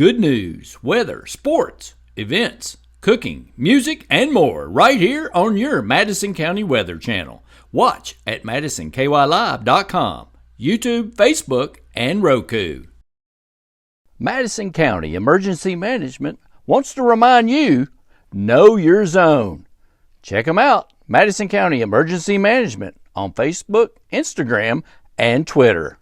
Good news, weather, sports, events, cooking, music, and more right here on your Madison County Weather Channel. Watch at MadisonKYLive.com, YouTube, Facebook, and Roku. Madison County Emergency Management wants to remind you, know your zone. Check them out, Madison County Emergency Management, on Facebook, Instagram, and Twitter.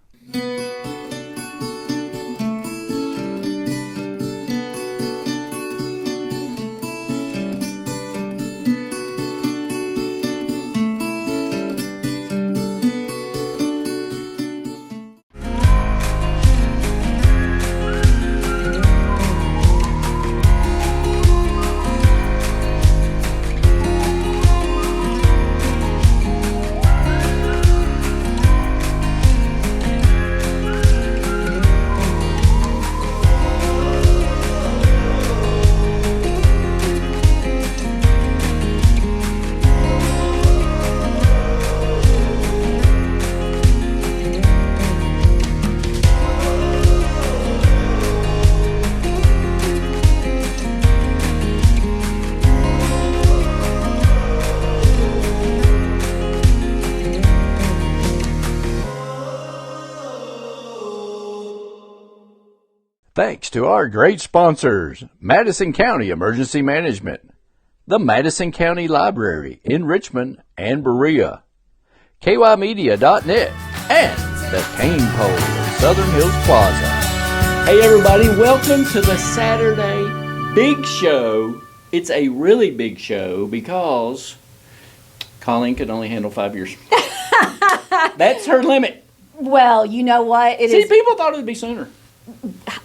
Thanks to our great sponsors, Madison County Emergency Management, the Madison County Library in Richmond and Berea, KYmedia.net, and the Cain Pole in Southern Hills Plaza. Hey everybody, welcome to the Saturday Big Show. It's a really big show because Colleen could only handle 5 years. That's her limit. Well, you know what? People thought it would be sooner.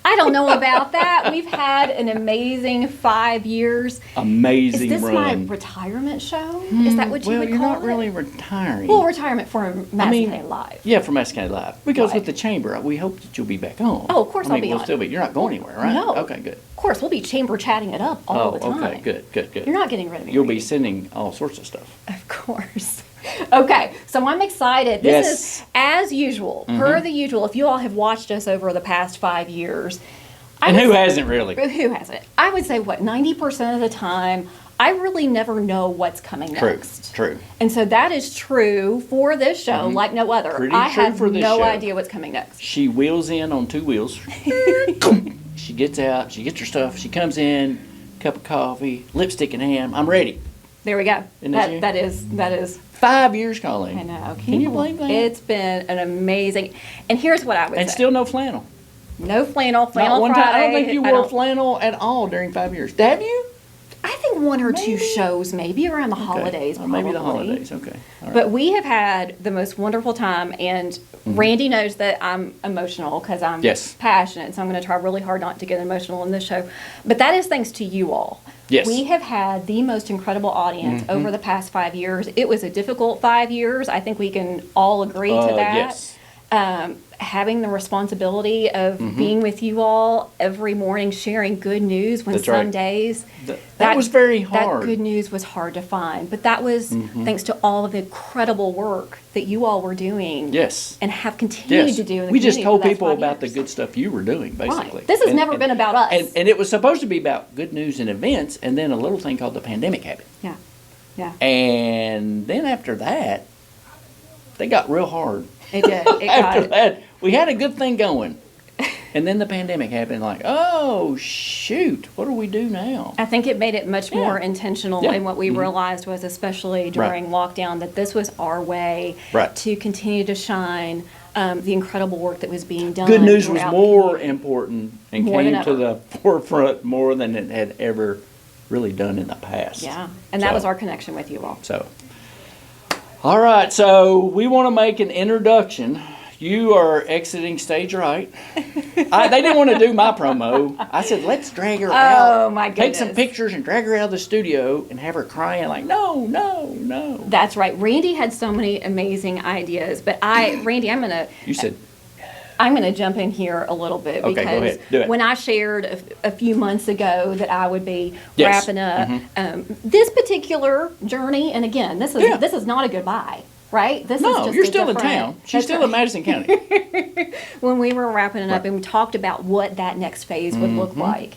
I don't know about that. We've had an amazing 5 years. Amazing run. Is this run. my retirement show? Is that what you would call it? Well, you're not really retiring. Well, retirement for Madison County Live. Yeah, for Madison County Live. Because right. with the chamber, we hope that you'll be back on. Oh, of course I'll be we'll on. Still be. You're not going anywhere, right? No. Okay, good. Of course, we'll be chamber chatting it up all the time. Okay, good. You're not getting rid of me. You'll be sending all sorts of stuff. Of course. Okay, so I'm excited. This is, as usual, per the usual, if you all have watched us over the past 5 years. And who hasn't really? Who hasn't? I would say, 90% of the time, I really never know what's coming next. True. And so that is true for this show, like no other. Pretty I true have for this no show. idea what's coming next. She wheels in on 2 wheels. She gets out, she gets her stuff, she comes in, cup of coffee, lipstick in hand. I'm ready. There we go. Isn't that you? That is 5 years, Colleen. I know. Can you believe that? It's been an amazing. And here's what I would say. And still no flannel. No flannel. Not one Friday. time. I don't think you wore flannel at all during 5 years. Have you? I think one or two shows, maybe around the holidays. Or maybe the holidays. Okay. All right. But we have had the most wonderful time, and Randy knows that I'm emotional because I'm passionate. So I'm going to try really hard not to get emotional in this show. But that is thanks to you all. Yes. We have had the most incredible audience over the past 5 years. It was a difficult 5 years. I think we can all agree to that. Yes. Having the responsibility of being with you all every morning, sharing good news when some days that was very hard. That good news was hard to find, but that was thanks to all of the incredible work that you all were doing. Yes, and have continued to do. In the we just told people about the good stuff you were doing, basically. Right. This has never been about us, and it was supposed to be about good news and events, and then a little thing called the pandemic happened. Yeah. And then after that, they got real hard. It did. After that, we had a good thing going. And then the pandemic happened, like, oh, shoot, what do we do now? I think it made it much more intentional, and what we realized was, especially during lockdown, that this was our way to continue to shine the incredible work that was being done. Good news was more important and came to the forefront more than it had ever really done in the past. Yeah, and that was our connection with you all. So, all right, so we want to make an introduction. You are exiting stage right. They didn't want to do my promo. I said, let's drag her out. Oh, my goodness. Take some pictures and drag her out of the studio and have her crying like, no. That's right. Randy had so many amazing ideas. But Randy, I'm going to jump in here a little bit because go ahead. Do it. When I shared a few months ago that I would be wrapping up this particular journey, and again, this is not a goodbye. right? This is No, just you're a still in different- town. She's That's still right. in Madison County. When we were wrapping it up Right. and we talked about what that next phase would look like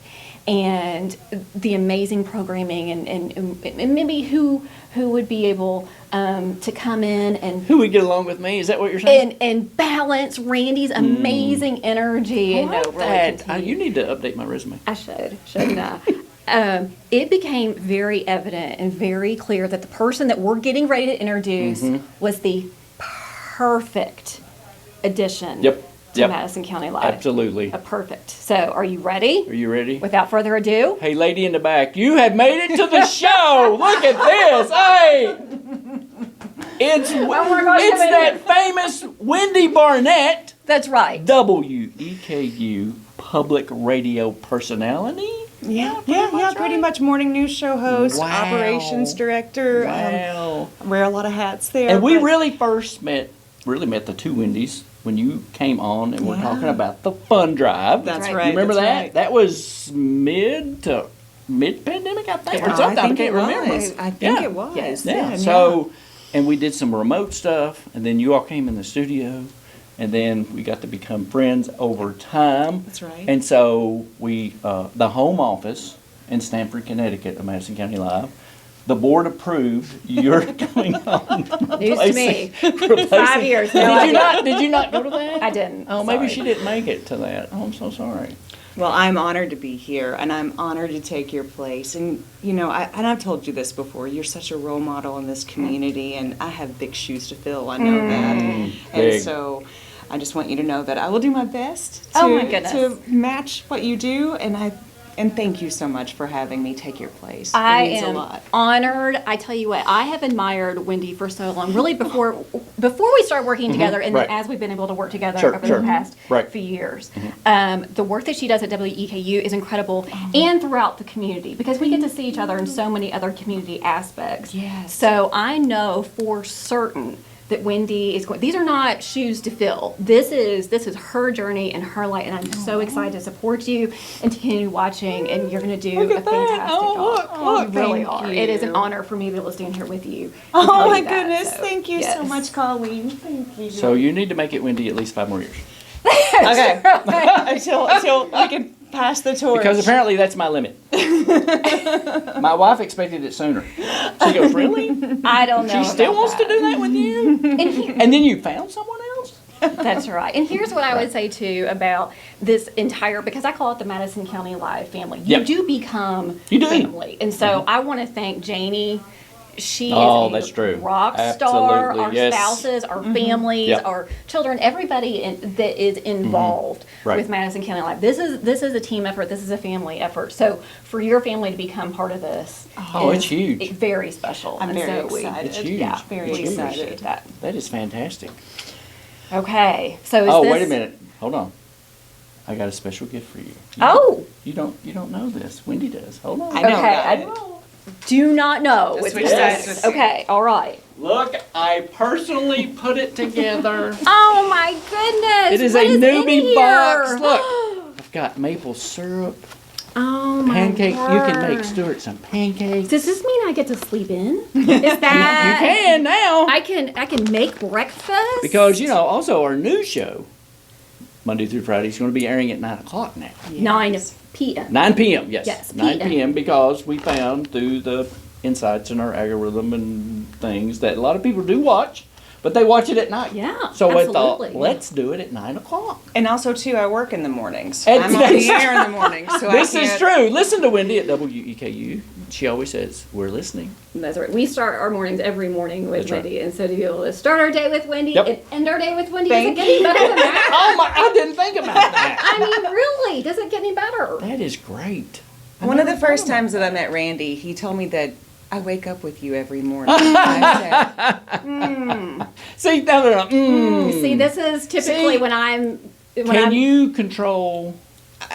and the amazing programming and maybe who would be able to come in and Who would get along with me? Is that what you're saying? and balance Randy's amazing energy and really that. continue. You need to update my resume. I shouldn't I? It became very evident and very clear that the person that we're getting ready to introduce was the perfect addition Yep. to Yep. Madison County Live. Absolutely. A perfect. So, are you ready? Are you ready? Without further ado, Hey, lady in the back, you have made it to the show. Look at this. Hey, it's that famous Wendy Barnett, that's right. WEKU public radio personality. Yeah, pretty right. much morning news show host, Wow. operations director. Wow. I wear a lot of hats there. And we but- really first met the two Wendy's when you came on and we're Yeah. talking about the fun drive. That's right. right. You remember that's that? right. That was mid-pandemic, I think, or something. I can't remember. I think Yeah. it was. Yes. Yeah. So, and we did some remote stuff, and then you all came in the studio, and then we got to become friends over time. That's right. And so we, the home office in Stamford, Connecticut, of Madison County Live, the board approved your coming on. News to me. replacing- 5 years. No Did you idea. not? Did you not go to that? I didn't. Oh, maybe Sorry. she didn't make it to that. Oh, I'm so sorry. Well, I'm honored to be here, and I'm honored to take your place. And you know, I've told you this before. You're such a role model in this community, and I have big shoes to fill. I know that. big. And so, I just want you to know that I will do my best to, Oh, my goodness. to match what you do, and thank you so much for having me take your place. I it means am a lot. honored. I tell you what, I have admired Wendy for so long. Really, before we started working together, and Right. then as we've been able to work together Sure, over sure. the past Right. few years, the work that she does at WEKU is incredible, and throughout the community because we get to see each other in so many other community aspects. Yes. So I know for certain that Wendy is going. These are not shoes to fill. This is her journey and her life, and I'm so excited to support you and to continue watching. And you're going to do a fantastic job. look, You really thank are. It is an you. honor for me to be able to stand here with you. and Oh tell my you that. goodness! So, Thank you so yes. much, Colleen. Thank you. So you need to make it Wendy at least 5 more years. Okay. until we can pass the torch. Because apparently that's my limit. My wife expected it sooner. She goes, really? I don't know. She still about wants to that. do that with you? And here- And then you found someone else? That's right. And here's what I would say too about this entire, because I call it the Madison County Live family. You Yep. do become You do. family. And so I want to thank Janie. She Oh, is a that's true. rock star. Absolutely, Our yes. spouses, our families, Yep. our children, everybody that is involved Right. with Madison County Live. This is a team effort. This is a family effort. So for your family to become part of this, Oh, is it's huge. very special. I'm And very so we- excited. It's huge. Yeah, Very we excited. appreciate that. That is fantastic. Okay, so is Oh, this? wait a minute. Hold on. I got a special gift for you. Oh. You don't know this. Wendy does. Hold on. I know Okay, about I it. do not know. Just It's switch this. sides. Okay, all right. Look, I personally put it together. Oh my goodness! It is what a in newbie here? box. Look, I've got maple syrup, Oh my pancake. You can make word. Stuart some pancakes. Does this mean I get to sleep in? Is that You can now. I can make breakfast Because, also our news show, Monday through Friday, is going to be airing at 9 o'clock now. 9 p.m. 9 p.m., yes. Yes, 9 PM. p.m. because we found through the insights in our algorithm and things that a lot of people do watch, but they watch it at night. Yeah, So I absolutely. thought, let's do it at 9 o'clock. And also, too, I work in the mornings. And I'm on that's- the air in the morning, so This I is can't. true. Listen to Wendy at WEKU. She always says, we're listening. That's right. We start our mornings every morning with That's right. Wendy, and so to be able to start our day with Wendy Yep. and end our day with Wendy Thank doesn't get any better than that. Oh my, I didn't think about that. I mean, really, doesn't get any better. That is great. One of the first times that I met Randy, he told me that I wake up with you every morning. I said, See, no. See, this is typically See? when I'm. When Can I'm, you control,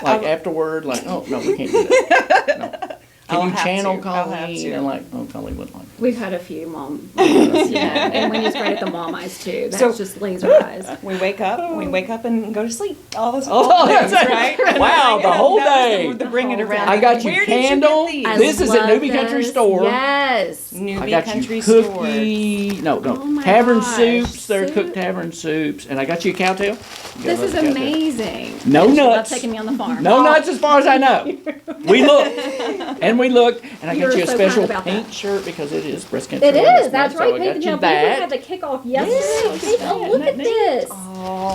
like, afterward, like, oh, no, we can't do that. No. Can I'll you have channel to. I'll have Colleen to. and, like, oh, Colleen wouldn't like We've had a few mom eyes, and Wendy's great at the mom eyes too. That's just laser eyes. We wake up and go to sleep. All those that's right? Wow, the whole day. To bring it around. I got you Where candle. Did you get This is at love Newbie Country this. Store. Yes. I Newbie got Country you Store. cookie. No, Oh my tavern gosh, soups. They're soup. cooked tavern soups, and I got you a cowtail. You This gotta is love the cowtail. amazing. No She loves nuts. taking me on the farm. No nuts, as far as I know. We looked, and we looked, and I You're got you a so special kind about pink that. shirt because it is breast cancer. It awareness is. That's month, right. So I Peyton, got you we had that. the kickoff yesterday. Oh, look at this.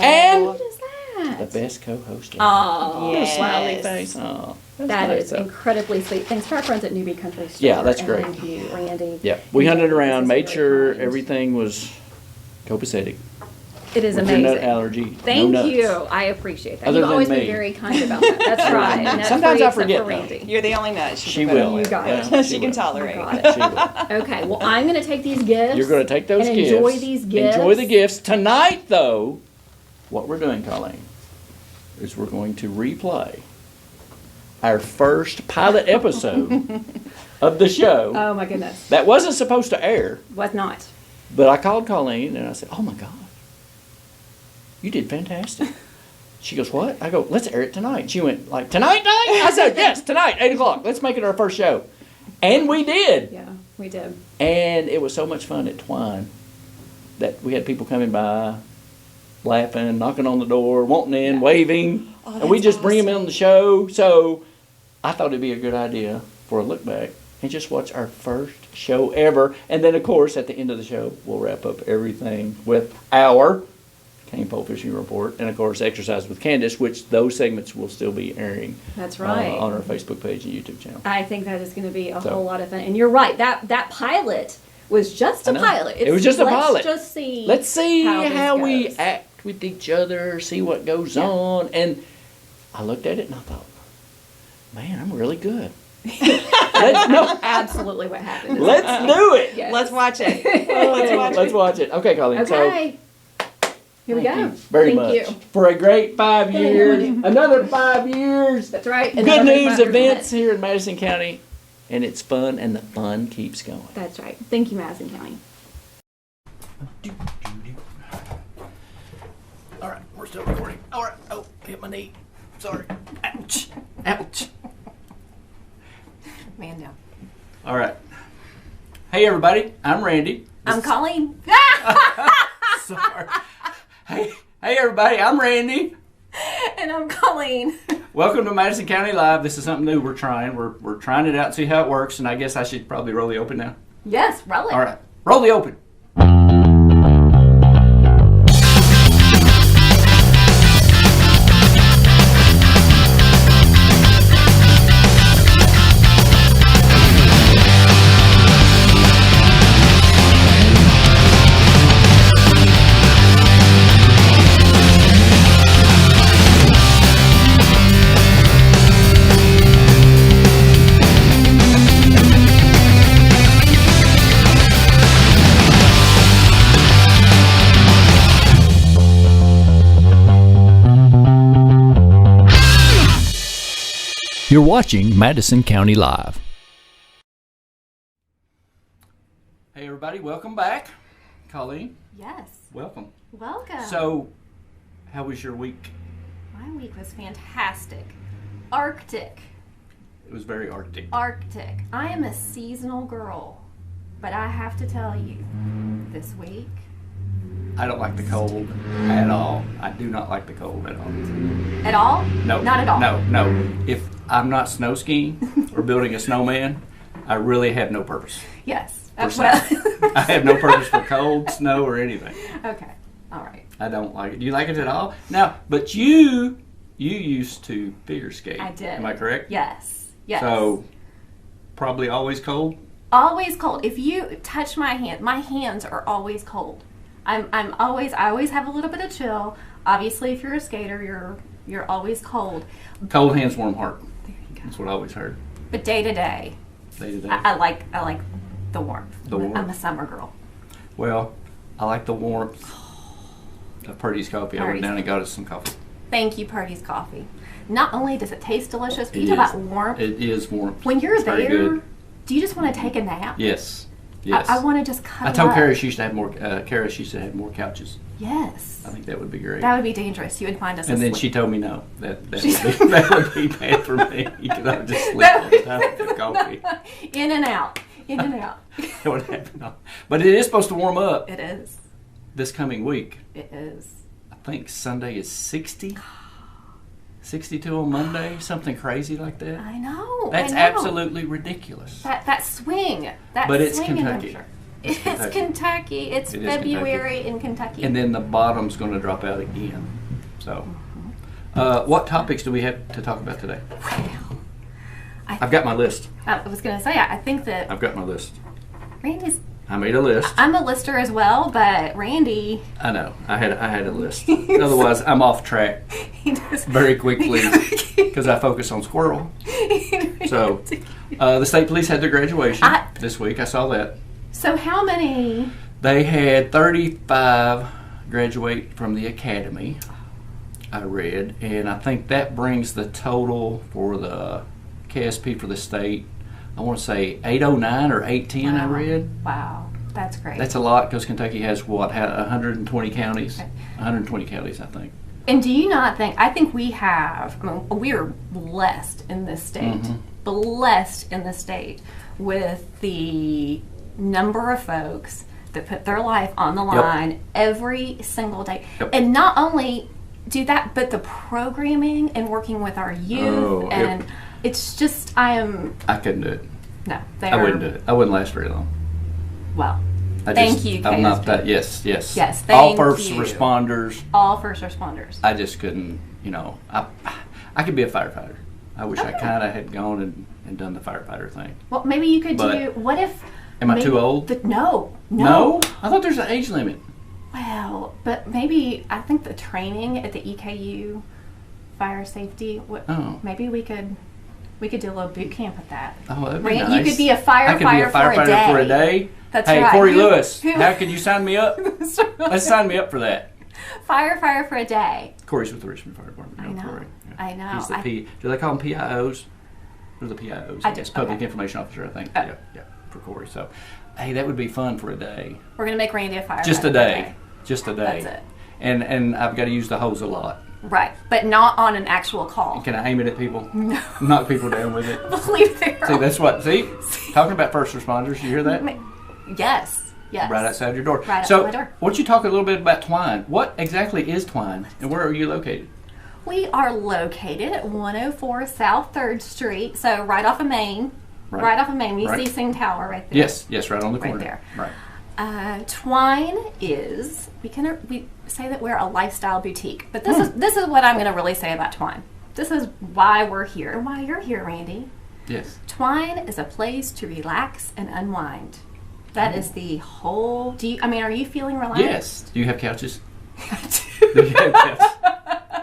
And What is the that? best co-host ever. Oh, Yes. Smiley face. Oh, that's that nice, is though. incredibly sweet. Thanks to our friends at Newbie Country Store. Yeah, that's and great. Randy, Randy. Yeah, we hunted around, This is made very sure kind. everything was copacetic. It is With your amazing. nut allergy. Thank no nuts. you. I appreciate that. Other You've than always me. been very kind about that. That's right. And that's Sometimes free I except forget, for though. Randy. You're the only nut she She can put will. up with. You got Yeah, it. She can I tolerate. got it. She will. Okay, well, I'm going to take these gifts. You're going to take those and gifts. enjoy these gifts. Enjoy the gifts. Tonight, though, what we're doing, Colleen, is we're going to replay our first pilot episode of the show Oh, my goodness. that wasn't supposed to air, Was not. but I called Colleen and I said, "Oh my God, you did fantastic." She goes, "What?" I go, "Let's air it tonight." She went, "Like tonight, night?" I said, "Yes, tonight, 8 o'clock. Let's make it our first show." And we did. Yeah, we did. And it was so much fun at Twine that we had people coming by, laughing, knocking on the door, wanting in, waving. Oh, and we that's just bring them in on the show. So I thought it'd be a good idea for a look back and just watch our first show ever. And then, of course, at the end of the show, we'll wrap up everything with our Cain Pole Fishing Report. And, of course, Exercise with Candace, which those segments will still be airing That's right. on our Facebook page and YouTube channel. I think that is going to be a So- whole lot of fun. And you're right. That pilot was just I a know. pilot. It was just a pilot. Let's just see. Let's see this how we goes. act with each other, see what goes Yeah. on. And I looked at it and I thought, man, I'm really good. Let's Absolutely what happened. let's do it. Yes. Let's watch it. Let's watch it. Okay, Colleen. Okay. Here we So, go. thank you very Thank much you. for a great 5 Yeah, years. yeah. Another 5 years. That's right. Good Another news 500 events minutes. here in Madison County, and it's fun, and the fun keeps going. That's right. Thank you, Madison County. All right, we're still recording. All right. Oh, hit my knee. Sorry. Ouch. Ouch. Man, no. All right. Hey, everybody. I'm Randy. I'm Colleen. Sorry. Hey, everybody. I'm Randy. And I'm Colleen. Welcome to Madison County Live. This is something new we're trying. We're trying it out, see how it works, and I guess I should probably roll the open now. Yes, roll it. All right. Roll the open. You're watching Madison County Live. Hey, everybody. Welcome back. Colleen, Yes. welcome. Welcome. So, how was your week? My week was fantastic. Arctic. It was very arctic. Arctic. I am a seasonal girl, but I have to tell you, this week, I don't like the cold at all. I do not like the cold at all. at all? No. Not at all. No. If I'm not snow skiing or building a snowman, I really have no purpose. Yes. For snow. I have no purpose for cold, snow, or anything. Okay. All right. I don't like it. Do you like it at all? Now, but you used to figure skate. I did. Am I correct? Yes. Yes. So, probably always cold? Always cold. If you touch my hands are always cold. I always have a little bit of chill. Obviously, if you're a skater, you're always cold. Cold hands, warm heart. There you go. That's what I always heard. But day to day, Day to day. I like the warmth. The warmth. I'm a summer girl. Well, I like the warmth of Purdy's coffee. I went Purdy's down and got us some coffee. Thank you, Purdy's Coffee. Not only does it taste delicious, but It you talk is. about warmth. It is warm. When you're It's very there, good. do you just want to take a nap? Yes. Yes. I want to just cut I told up. Kara she should have more. Kara, she should have more couches. Yes. I think that would be great. That would be dangerous. You would find us And then asleep. she told me no. That would be, that would be bad for me because I would just sleep all the time with the coffee. In and out. In and out. That would happen. But it is supposed to warm up It is. this coming week. It is. I think Sunday is 60. 62 on Monday, something crazy like that. I know. That's I know. absolutely ridiculous. That swing. That But it's swing in Kentucky. temperature. It's It's Kentucky. It's It is February in Kentucky. And then the bottom's going to drop out again. So, what topics do we have to talk about today? Well, I've got my list. I was going to say, I think that I've got my list. Randy's. I made a list. I'm a lister as well, but Randy, I know. I had a list. Otherwise, I'm off track he does very quickly because I focus on squirrel. So, the state police had their graduation this week. I saw that. So how many? They had 35 graduate from the academy, I read, and I think that brings the total for the KSP for the state, I want to say 809 or 810, I read. Wow, that's great. That's a lot because Kentucky has, 120 counties? 120 counties, I think. And do you not think, I think we have, we are blessed in this state, blessed in this state with the number of folks that put their life on the line every single day. And not only do that, but the programming and working with our youth. And it's just, I couldn't do it. No, I wouldn't do it. I wouldn't last very long. Well, thank you, I'm KSP. not that, yes. Yes, All thank first you. responders. All first responders. I just couldn't, I could be a firefighter. I wish I kind of had gone and done the firefighter thing. Well, maybe you could But do, what if... Am I too old? No. No? I thought there's an age limit. Well, but maybe, I think the training at the EKU fire safety, maybe we could do a little boot camp at that. Oh, that'd be Right? nice. You could be a I could be a firefighter for a day. That's hey, right. Corey Lewis, how could you sign me up? Let's sign me up for that. Firefighter for a day. Corey's with the Richmond Fire Department. I know. Corey. Yeah. I know. He's the do they call them PIOs? They're the PIOs. I guess Public Information Officer, I think. Yeah, for Corey. So, hey, that would be fun for a day. We're gonna make Randy a firefighter. Just a day. Just a day. That's it. And I've got to use the hose a lot. Right, but not on an actual call. Can I aim it at people? No. Knock people down with it. Believe there. See, that's what. See, talking about first responders. You hear that? Yes. Yes. Right outside your door. Right outside my door. Why don't you talk a little bit about Twine? What exactly is Twine, and where are you located? We are located at 104 South 3rd Street, so right off of Main. Right off of Main. You see Sing Tower right there. Yes, right on the corner. Right there. Right. Twine is, we say that we're a lifestyle boutique, but this is what I'm going to really say about Twine. This is why we're here and why you're here, Randy. Yes. Twine is a place to relax and unwind. That is the whole. Are you feeling relaxed? Yes. Do you have couches? I Do do. you have couches?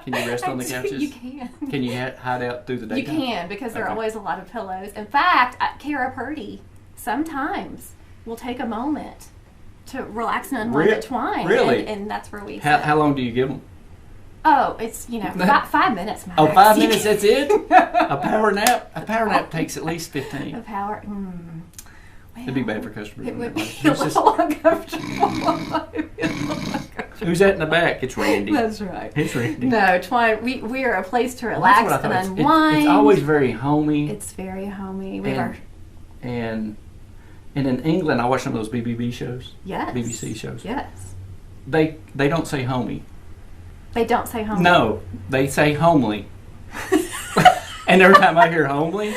Can you rest on the couches? You can. Can you hide out through the day? You can, because there are always a lot of pillows. In fact, Kara Purdy sometimes will take a moment to relax and unwind at Twine. Really? And that's where we sit. How long do you give them? Oh, it's, 5 minutes max. Oh, 5 minutes, that's it? A power nap? A power nap takes at least 15. A power, It'd be bad for customers. It would be a little uncomfortable. Who's that in the back? It's Randy. That's right. It's Randy. No, Twine, we are a place to relax and unwind. It's always very homey. It's very homey. And in England, I watch some of those BBB shows. Yes. BBC shows. Yes. They don't say homey. They don't say homely. No, they say homely. And every time I hear homely,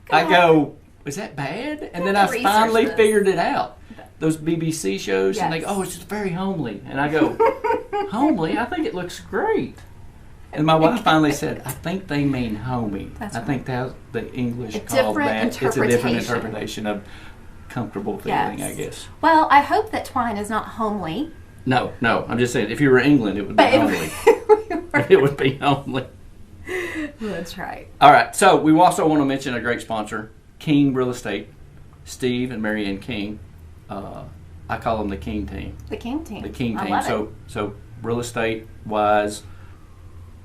I go, is that bad? And then I finally figured it out. Those BBC shows, and they go, oh, it's just very homely. And I go, homely? I think it looks great. And my wife finally said, I think they mean homey. I think that's the English call that. It's a different interpretation of comfortable feeling, I guess. Well, I hope that Twine is not homely. No. I'm just saying, if you were in England, it would be homely. It would be homely. That's right. All right. So we also want to mention a great sponsor, King Real Estate. Steve and Mary Ann King. I call them the King team. The King team. The King team. I love So real estate wise,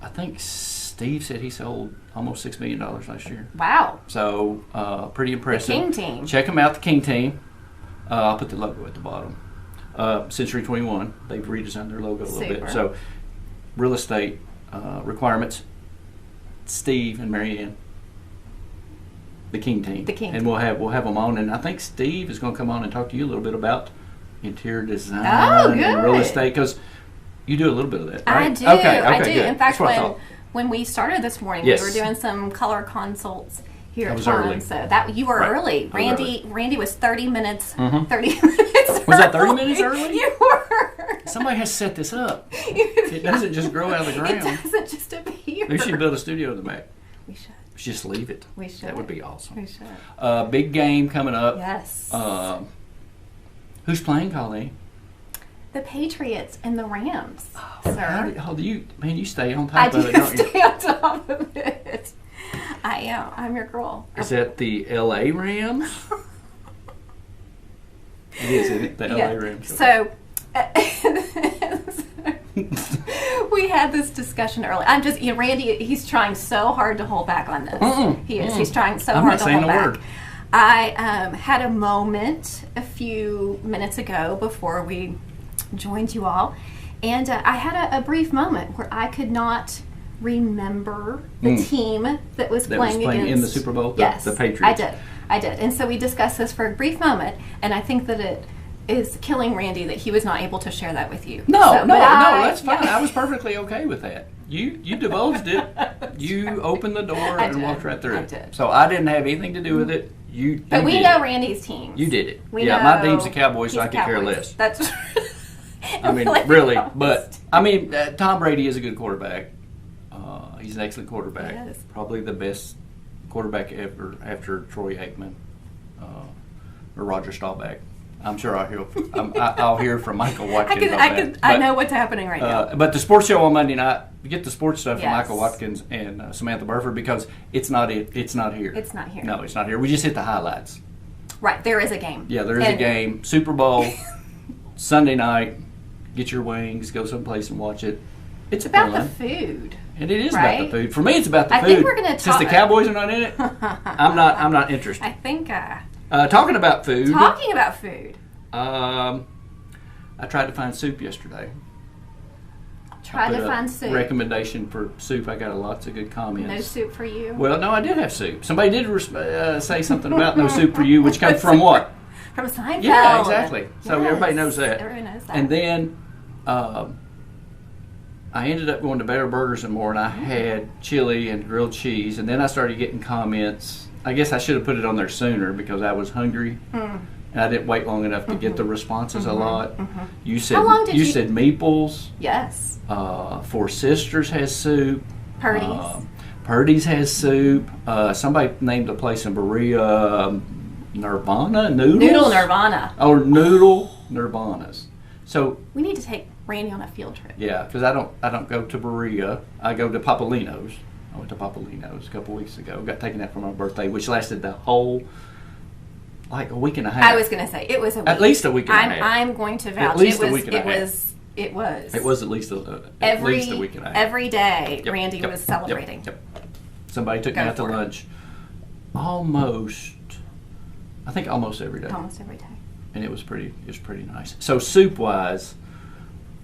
I think Steve said he sold almost $6 million last year. Wow. So pretty impressive. The King team. Check them out, the King team. I'll put the logo at the bottom. Century 21, they've redesigned their logo a little bit. Super. So, real estate requirements, Steve and Marianne, the King team. The King and team. we'll have them on, and I think Steve is going to come on and talk to you a little bit about interior design and real good. estate, because you do a little bit of that, I right? do. Okay, I do. good. In fact, That's what I thought. when we started this morning, Yes. we were doing some color consults here I at was Tom. early. So that you were Right. early. I was Randy was 30 minutes. Mhm. 30 minutes. Was that 30 minutes early? You were. Somebody has to set this up. It doesn't just grow out of the ground. It doesn't just appear. We should build a studio in the back. We should. Just leave it. We should. That would be awesome. We should. Big game coming up. Yes. Who's playing, Colleen? The Patriots and the Rams, How sir. do you, man, you stay on I top of do it, don't you? stay on top of it. I am. I'm your girl. Is that the LA Rams? It is, isn't it? The LA Rams. So, we had this discussion earlier. I'm just, Randy, he's trying so hard to hold back on this. He is. He's trying so I'm hard not to saying hold a back. word. I had a moment a few minutes ago before we joined you all, and I had a brief moment where I could not remember the team that was That was playing playing against. in the Super Bowl? Yes, The Patriots. I did. And so we discussed this for a brief moment, and I think that it is killing Randy that he was not able to share that with you. No, So, but that's fine. yeah. I was perfectly okay with that. You divulged it. You opened the door I and did. walked right through I it. did. So I didn't have anything to do with it. But we did know it. Randy's teams. You did it. We Yeah, know my team's the Cowboys, so he's I could care Cowboys. less. That's I mean, really. But I mean, Tom Brady is a good quarterback. He's an excellent quarterback. He is. Probably the best quarterback ever after Troy Aikman or Roger Staubach. I'm sure I'll hear from Michael Watkins on that. I know what's happening right now. But the sports show on Monday night, you get the sports stuff from Yes. Michael Watkins and Samantha Burford, because it's not here. It's not here. No, it's not here. We just hit the highlights. Right, there is a game. Yeah, there is a And- game. Super Bowl, Sunday night. Get your wings. Go someplace and watch it. It's About fun. the food. And it is right? about the food. For me, it's about the I food. think we're gonna Since the talk- Cowboys are not in it, I'm not interested. I think Talking about food. talking about food. I tried to find soup yesterday. Try I to put a find soup. recommendation for soup. I got lots of good comments. No soup for you. Well, no, I did have soup. Somebody did say something about no soup for you, which comes from what? From Seinfeld. Yeah, exactly. So Yes, everybody knows that. Everyone knows that. And then I ended up going to Better Burgers and More, and I had chili and grilled cheese. And then I started getting comments. I guess I should have put it on there sooner because I was hungry. And I didn't wait long enough to get the responses a lot. You said How long did you- said meeples. Yes. Four Sisters has soup. Purdy's. Purdy's has soup. Somebody named a place in Berea Nirvana Noodles. Noodle Nirvana. Or Noodle Nirvanas. So We need to take Randy on a field trip. yeah, because I don't go to Berea. I go to Papalino's. I went to Papalino's a couple weeks ago. Got taken out for my birthday, which lasted the whole like a week and a half. I was going to say it was a week. At least a week and a half. I'm going to vouch. At least it a was, week and a half. It was. It was at least a week and a half. Every day, Yep, Randy yep, was yep, celebrating. Yep. Somebody took Go me out to for it. lunch I think almost every day. Almost every day. And it was pretty nice. So soup wise,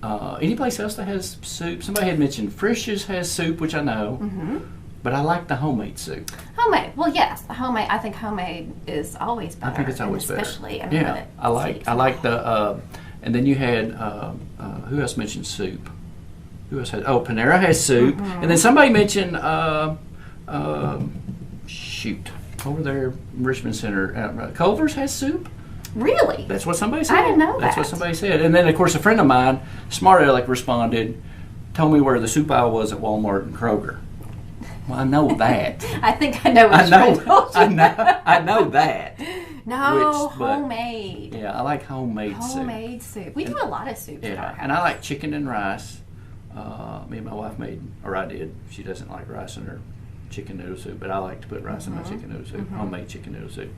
any place else that has soup? Somebody had mentioned Frisch's has soup, which I know, but I like the homemade soup. Homemade. Well, yes, the homemade. I think homemade is always better. I think it's always and better. especially, I mean, when Yeah, it I seeps like in. the. And then you had who else mentioned soup? Who else had? Oh, Panera has soup, and then somebody mentioned shoot over there, in Richmond Center. Culver's has soup. Really? That's what somebody said. I didn't know That's that. what somebody said. And then, of course, a friend of mine, Smart Aleck, responded, told me where the soup aisle was at Walmart and Kroger. Well, I know that. I think I know what I know. you told you. I know that. No, but- homemade. Yeah, I like homemade soup. Homemade soup. We do a lot of soups at our Yeah, house. and I like chicken and rice. Me and my wife made, or I did. She doesn't like rice in her chicken noodle soup, but I like to put rice in my chicken noodle soup. Homemade chicken noodle soup.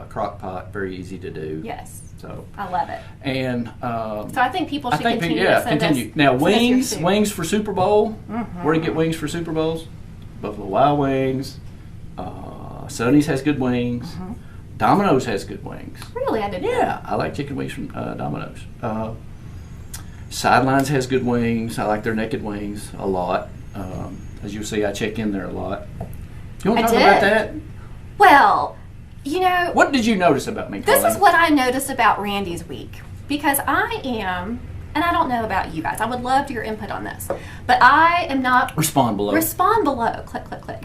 Crock pot, very easy to do. Yes. So. I love it. And So I think people should continue to send continue. us. Now send us your wings, soup. wings for Super Bowl. Where to get wings for Super Bowls? Buffalo Wild Wings. Sonny's has good wings. Domino's has good wings. Really, I didn't know. Yeah, I like chicken wings from Domino's. Sidelines has good wings. I like their naked wings a lot. As you'll see, I check in there a lot. You want to talk about that? Well, you know. What did you notice about me, This Colleen? is what I noticed about Randy's week. Because I am, and I don't know about you guys, I would love your input on this, but I am not. Respond below. Respond below. Click, click, click.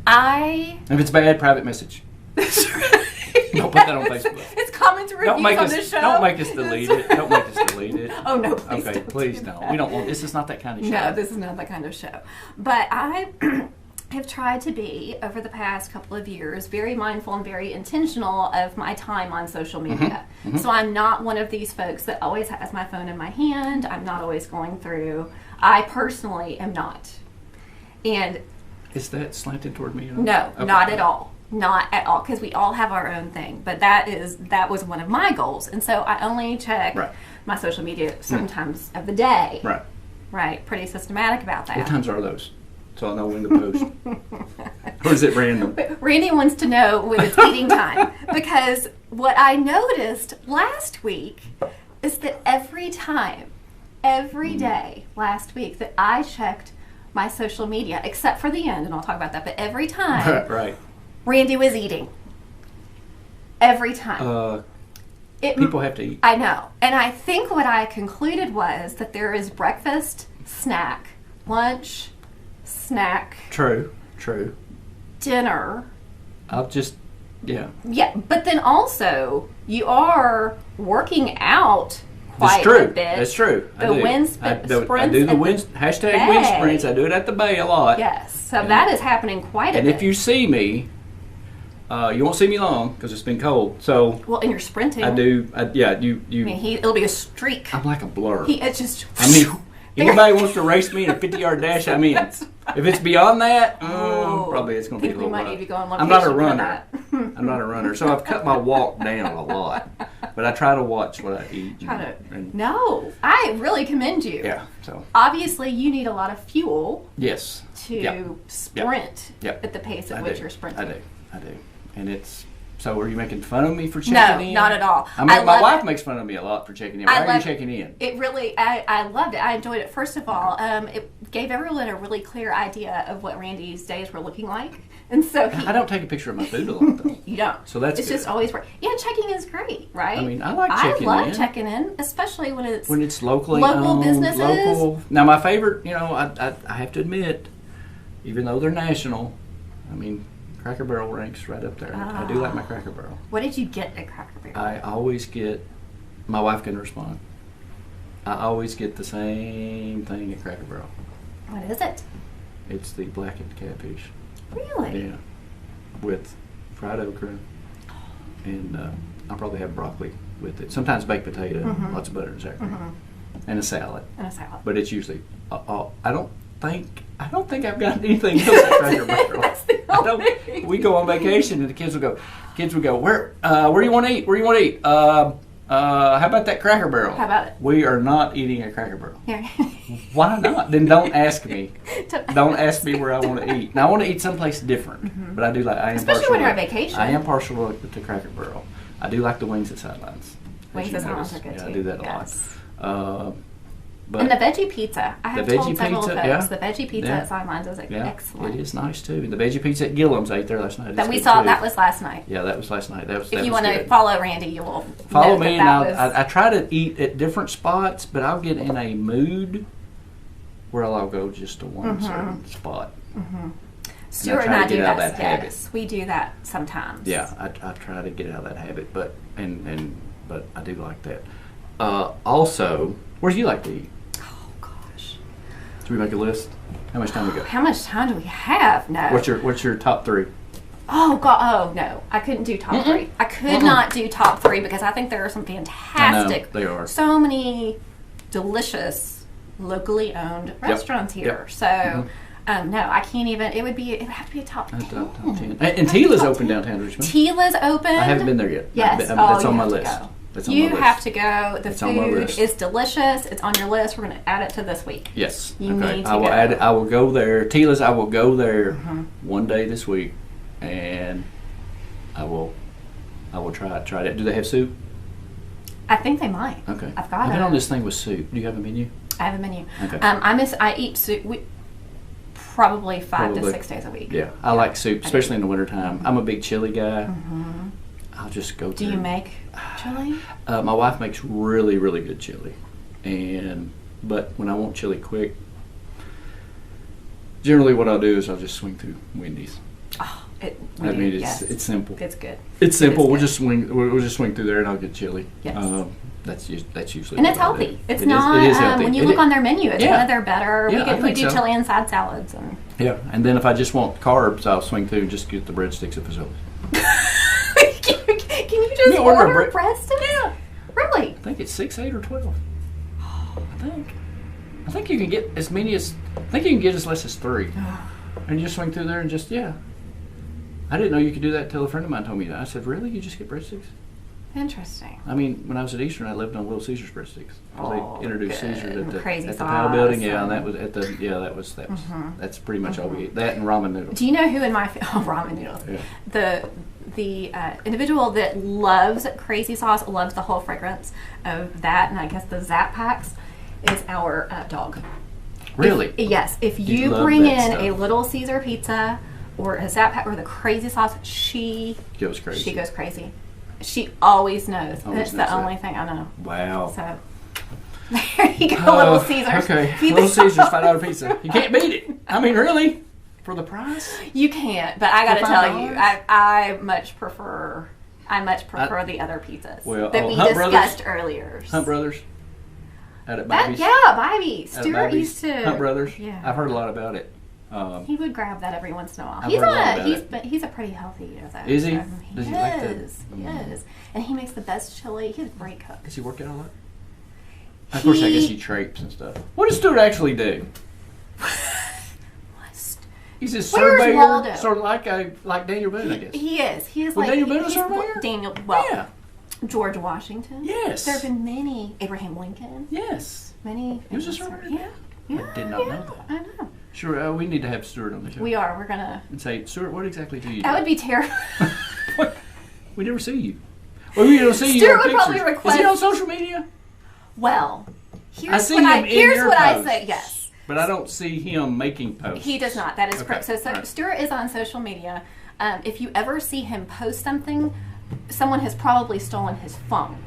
If it's bad, private message. Don't put that on Facebook. It's comments and reviews on this show. Don't make us delete it. Don't make us delete it. Oh, no, please okay, don't please do don't. that. We don't want. This is not that kind of show. No, this is not that kind of show. But I have tried to be, over the past couple of years, very mindful and very intentional of my time on social media. So I'm not one of these folks that always has my phone in my hand. I'm not always going through. I personally am not. And Is that slanted toward me? no, Okay. not at all. Not at all, because we all have our own thing. But that was one of my goals, and so I only check Right. my social media certain times of the day. Right. Right, pretty systematic about that. What times are those? So I'll know when to post. Or is it random? Randy wants to know when it's eating time, because what I noticed last week is that every day last week that I checked my social media, except for the end, and I'll talk about that, but every time. Right. Randy was eating. Every time. People have to eat. I know. And I think what I concluded was that there is breakfast, snack, lunch, snack, True. dinner. Yeah. Yeah, but then also you are working out That's quite true. a bit. That's true. I The do. wind I sprints do the at wind, the hashtag wind bay. sprints. I do it at the bay a lot. Yes, so And- that is happening quite a And bit. if you see me, you won't see me long because it's been cold. So well, and you're sprinting. I do. You. I mean, it'll be a streak. I'm like a blur. It's just. I mean, anybody wants to race me in a 50-yard dash, I'm in. That's If it's beyond that, Oh, probably it's going to be a think we little might rough. need to go on I'm not a location for runner. that. I'm not a runner, so I've cut my walk down a lot. But I try to watch what I eat. No, I really commend you. Yeah. So Obviously, you need a lot of fuel yes. to Yep. sprint Yep. at the pace at I which do. you're sprinting. I do. And it's. So are you making fun of me for checking No, in? not at all. I mean, I my love wife it. makes fun of me a lot for checking in. Why are you love checking in? It really, I loved it. I enjoyed it. First of all, it gave everyone a really clear idea of what Randy's days were looking like. And so I don't take a picture of my food a lot, though. you don't. So that's It's good. just always work. Yeah, checking is great, right? I mean, I like checking I love in. checking in, especially when it's locally local owned, businesses. local. Now, my favorite, I have to admit, even though they're national, I mean, Cracker Barrel ranks right up there. I do like my Cracker Barrel. What did you get at Cracker Barrel? I always get, my wife can respond, I always get the same thing at Cracker Barrel. What is it? It's the blackened catfish. Really? Yeah. With fried okra. And I'll probably have broccoli with it. Sometimes baked potato, lots of butter and sour cream. And a salad. And a salad. But it's usually, I don't think I've got anything else at Cracker Barrel. That's the only thing. We go on vacation and the kids will go, where do you want to eat? Where do you want to eat? How about that Cracker Barrel? How about it? We are not eating at Cracker Barrel. Here. Why not? Then don't ask me. Don't ask me where I want to eat. Now I want to eat someplace different, but I am Especially partial when you're to- on vacation. I am partial to Cracker Barrel. I do like the wings at Sidelines. Wings As at you Sidelines noticed. are good Yeah, too. I do that a Yes. lot. But And the veggie pizza. I have The told veggie several pizza, folks yeah. the veggie pizza Yeah. at Sidelines is yeah, excellent. it is nice too. And the veggie pizza at Gillum's, I ate there last night. That It's we good, saw, too. that was last night. Yeah, that was last night. That was. If that you was want to good. follow Randy, you will Follow know me, that and that was, I try to eat at different spots, but I'll get in a mood where I'll go just to one certain spot. Stuart try and I to do get out that. of that habit. Yes, we do that sometimes. Yeah, I try to get out of that habit, but I do like that. Also, where do you like to eat? Oh gosh. Should we make a list? How much time we got? How much time do we have? No. What's your top three? Oh God! Oh no! I couldn't do top three. I could not do top three because I think there are some fantastic. they are. So many delicious, locally owned restaurants here. Yep. So, no, I can't even. It would have to be a top 10. Top 10. And Tila's open downtown Richmond. Tila's open. I haven't been there yet. Yes. That's you on my have to list. go. That's on You my list. have to go. The It's on my food list. is delicious. It's on your list. We're going to add it to this week. Yes. You okay. need to I will go. add it. I will go there. Tila's. I will go there one day this week, and I will I will try that. Do they have soup? I think they might. Okay. I've got been on this thing with soup. Do you have a menu? I have a menu. Okay. I eat soup probably 5 to 6 days a week. Yeah, I like soup, especially in the wintertime. I'm a big chili guy. Mm-hmm. I'll just go Do through. you make chili? My wife makes really, really good chili. But when I want chili quick, generally what I'll do is I'll just swing through Wendy's. Oh, it's simple. It's good. It's simple. We'll good. just swing through there and I'll get chili. Yes. That's usually. And what it's I do. healthy. It's It not. is healthy. When you look on their menu, it's one of their better. Yeah, I we think do so. chili and side salads and. Yeah, and then if I just want carbs, I'll swing through and just get the breadsticks at Fazoli's. Can you just order breadsticks? Yeah. Really? I think it's 6, 8, or 12. I think you can get as many as. I think you can get as less as 3, and you just swing through there and just I didn't know you could do that until a friend of mine told me that. I said, "Really? You just get breadsticks?" Interesting. I mean, when I was at Eastern, I lived on Little Caesars breadsticks. They introduced good. Caesars at the Crazy Powell building. sauce Yeah, and that was at the that's pretty much all we ate. That and ramen noodles. Do you know who in my ramen noodles? Yeah. The individual that loves crazy sauce, loves the whole fragrance of that, and I guess the Zap Packs, is our dog. Really? Yes. If You you love bring that in stuff. a Little Caesar pizza or a Zap Pack or the crazy sauce, she Goes crazy. She goes crazy. She always knows. And Always it's knows the only thing I know. Wow. So there you go, Little Caesars. Okay. Feed Little the Caesars dog. $5 pizza. You can't beat it. I mean, really? For the price? You can't, but I got to For tell you, $5? I much prefer the other pizzas Well, that we Hunt discussed Brothers? earlier. Hunt Brothers? Out at That, Bobby's? yeah, Bobby. Out at Stuart Bobby's? used to. Hunt Brothers? Yeah. I've heard a lot about it. He would grab that every once in a while. I've heard a lot about it. But he's a pretty healthy eater, though. Is he? So Does he like that? He is. And he makes the best chili. He's a great cook. Does he work out a lot? Of course, I guess he trapes and stuff. What does Stuart actually do? He's a Where's surveyor, Waldo? sort of like Daniel Boone, I guess. He is. He is Was like Daniel Boone a he's surveyor? Daniel. Well, Yeah. George Washington. Yes. There have been many. Abraham Lincoln. Yes. Many. He was a famous surveyor? Yeah. I did not know that. I know. Sure, we need to have Stuart on the show. We are. We're gonna. And say, Stuart, what exactly do you do? That would be terrible. What? We never see you. Well, we don't see you Stuart on would pictures. probably request- Is he on social media? Well, I see him in here's your what I posts, say. Yes. But I don't see him making posts. He does not. That is Okay, correct. So all right. Stuart is on social media. If you ever see him post something, someone has probably stolen his phone.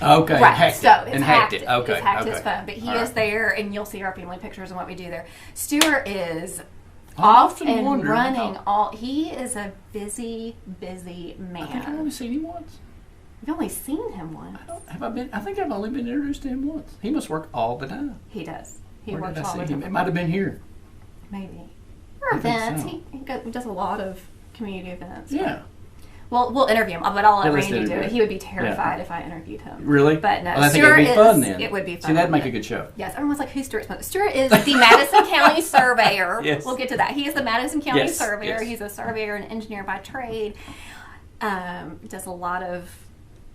Okay, Right. hacked So it. it's And hacked it. Okay, It's hacked okay. his phone. But he All is right. there, and you'll see our family pictures and what we do there. Stuart is I off often and wonder, I running thought- all. He is a busy man. I think I've only seen him once. You've only seen him once. I think I've only been introduced to him once. He must work all the time. He does. He Where works did I all see the him? time. It might have been here. Maybe. Or I think events. so. He does a lot of community events. Yeah. Well, we'll interview him, but I'll let Yeah, let's Randy do interview it. him. He would be terrified if I interviewed him. Really? But no, Well, I think Stuart it'd be fun is- then. It would be fun. See, that'd make a wouldn't good show. it? Yes, everyone's like, who's Stuart Smith? Stuart is the Madison County surveyor. Yes. We'll get to that. He is the Madison County Yes, surveyor. yes. He's a surveyor and engineer by trade. Does a lot of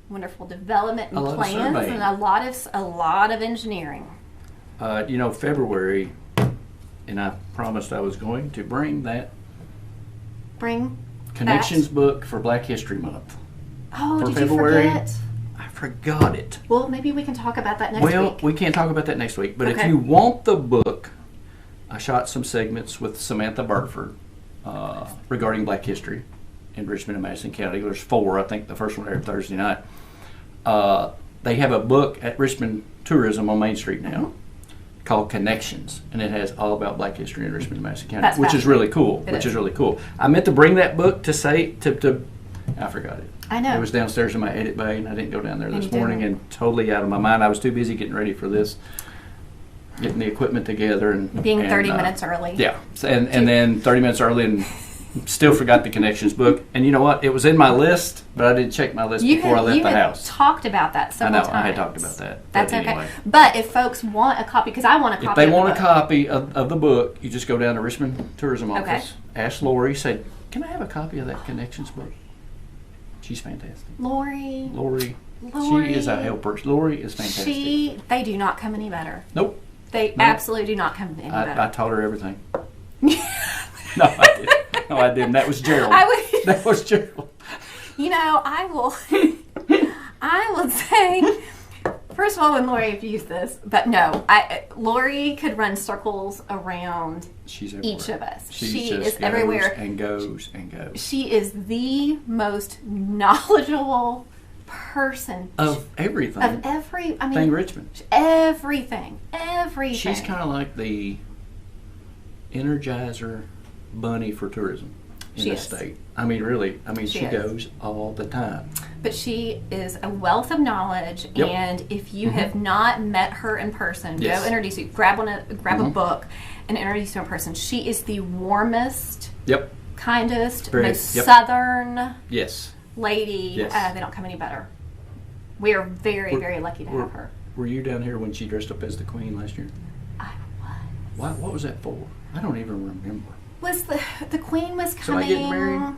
wonderful development and A lot of plans surveying. and a lot of engineering. February, and I promised I was going to bring that Bring Connections book for Black History Month. Oh, For did February. you forget? I forgot it. Well, maybe we can talk about that next Well, week. we can't talk about that next week. But if Okay. you want the book, I shot some segments with Samantha Burford regarding Black history in Richmond and Madison County. There's 4. I think the first one aired Thursday night. They have a book at Richmond Tourism on Main Street now called Connections, and it has all about Black history in Richmond and Madison County, That's which is really cool. It is. Really cool. I meant to bring that book to I forgot it. I know. It was downstairs in my edit bay, and I didn't go down there And this you morning, didn't. and totally out of my mind. I was too busy getting ready for this, getting the equipment together, and Being and, 30 minutes early. Yeah, and then 30 minutes early, and still forgot the Connections book. And you know what? It was in my list, but I didn't check my list before I left the house. Talked about that I several know times. I had talked about that. That's but okay. anyway. But if folks want a copy, because I want a copy If they of the want a book. copy of the book, you just go down to Richmond Tourism Okay. office, ask Lori, say, "Can I have a copy of that Connections book?" She's fantastic. Lori, Lori, she is a helper. Lori is fantastic. they do not come any better. Nope. They No. absolutely do not come any I better. taught her everything. No, I didn't. No, I didn't. That was Gerald. I would- That was Gerald. You know, I will say, first of all, when Lori abused this, but no, Lori could run circles around each of us. She is everywhere and goes and goes. She is the most knowledgeable person of everything. Thing Richmond. Everything. She's kind of like the Energizer bunny for tourism in the state. I mean, really. I mean, she goes all the time. But she is a wealth of knowledge, and if you have not met her in person, go introduce you. Grab a book and introduce her in person. She is the warmest, kindest, most southern lady. They don't come any better. We are very, very lucky to have her. Were you down here when she dressed up as the Queen last year? I was. What was that for? I don't even remember. Was the Queen was coming? So I get married?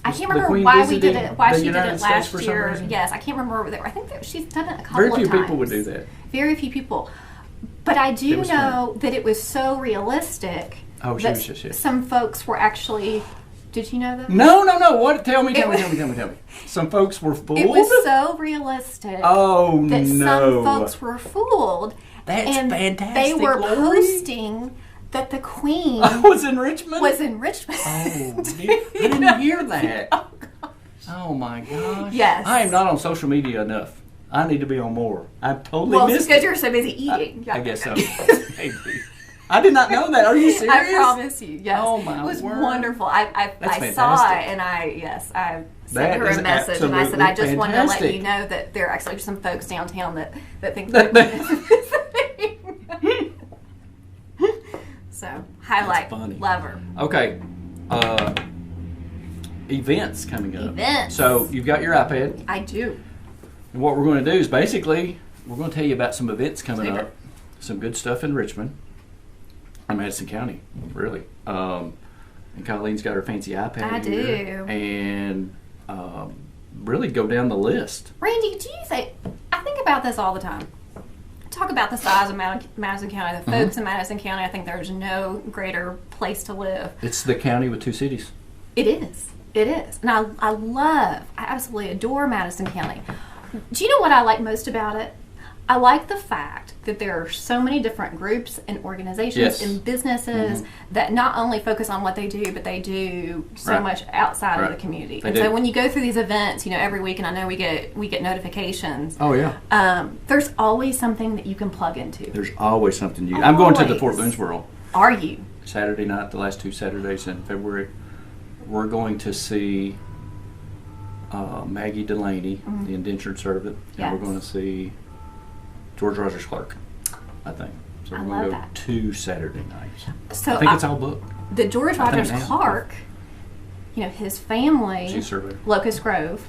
I can't remember why we did it. Why she did it last year? Yes, I can't remember. I think that she's done it a couple of times. Very few people would do that. Very few people, but I do know that it was so realistic. Oh, she was just some folks were actually. Did you know that? No. What? Tell me. Some folks were fooled. It was so realistic. Oh, that some folks were fooled. That's fantastic. They were posting that the Queen was in Richmond. Oh, I didn't hear that. Oh, gosh. Oh my gosh. Yes. I am not on social media enough. I need to be on more. I've totally missed it. Well, because you're so busy eating. I guess so. Maybe. I did not know that. Are you serious? I promise you. Yes. Oh my It was word. wonderful. I saw it and I sent her a message and I said, I just wanted to let you know that there are actually some folks downtown that think that So, highlight. Love her. Okay. Events coming up. Events. So, you've got your iPad. I do. And what we're going to do is basically, we're going to tell you about some events coming up. Some good stuff in Richmond. In Madison County, really. And Colleen's got her fancy iPad I here. do. And really go down the list. Randy, do you think, I think about this all the time. Talk about the size of Madison County, the folks in Madison County. I think there's no greater place to live. It's the county with two cities. It is. And I absolutely adore Madison County. Do you know what I like most about it? I like the fact that there are so many different groups and organizations and businesses that not only focus on what they do, but they do so much outside of the community. So when you go through these events, every week, and I know we get notifications. Oh yeah. There's always something that you can plug into. There's always something I'm going to the Fort Boone's World. Are you? Saturday night, the last 2 Saturdays in February. We're going to see Maggie Delaney, the indentured servant, and we're going to see George Rogers Clark, I think. So we're going to go 2 Saturday nights. So I think it's all booked. The George Rogers Clark, his family, Locust Grove.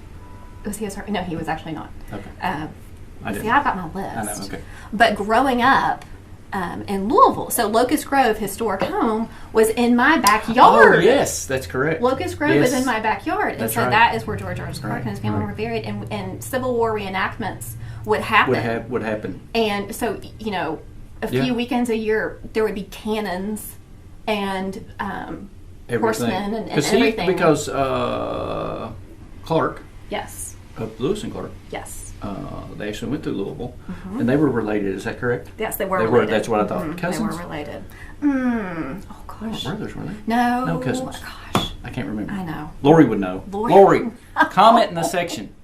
Was he no, he was actually not. Okay. I've got my list. I know, okay. But growing up in Louisville, so Locust Grove Historic Home was in my backyard. Oh, yes, that's correct. Locust Grove is in my backyard. And so that is where George Rogers Clark and his family were buried. And Civil War reenactments would happen. Would happen. And so, a few weekends a year, there would be cannons and horsemen and everything. Because Clark. Yes. Lewis and Clark. Yes. They actually went through Louisville, and they were related. Is that correct? Yes, they were related. That's what I thought. Cousins? They were related. Oh, gosh. Brothers, were they? No, cousins. Oh, gosh. I can't remember. I know. Lori would know. Lori. Comment in the section.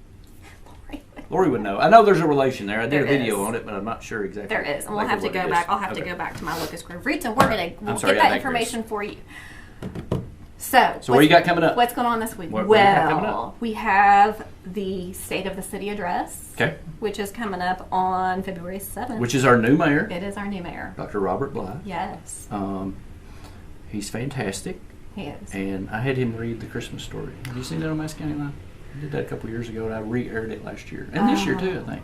Lori would know. I know there's a relation there. I did a video on it, but I'm not sure exactly. There is, and we'll have to go back. I'll have to go back to my Locust Grove roots, and we'll get that information for you. So what do you got coming up? What's going on this week? What do you got coming up? We have the State of the City address, which is coming up on February 7th. Which is our new mayor. It is our new mayor, Dr. Robert Bly. Yes. He's fantastic. He is. And I had him read the Christmas story. Have you seen that on Madison County Line? I did that a couple years ago, and I re-aired it last year. And this year, too, I think.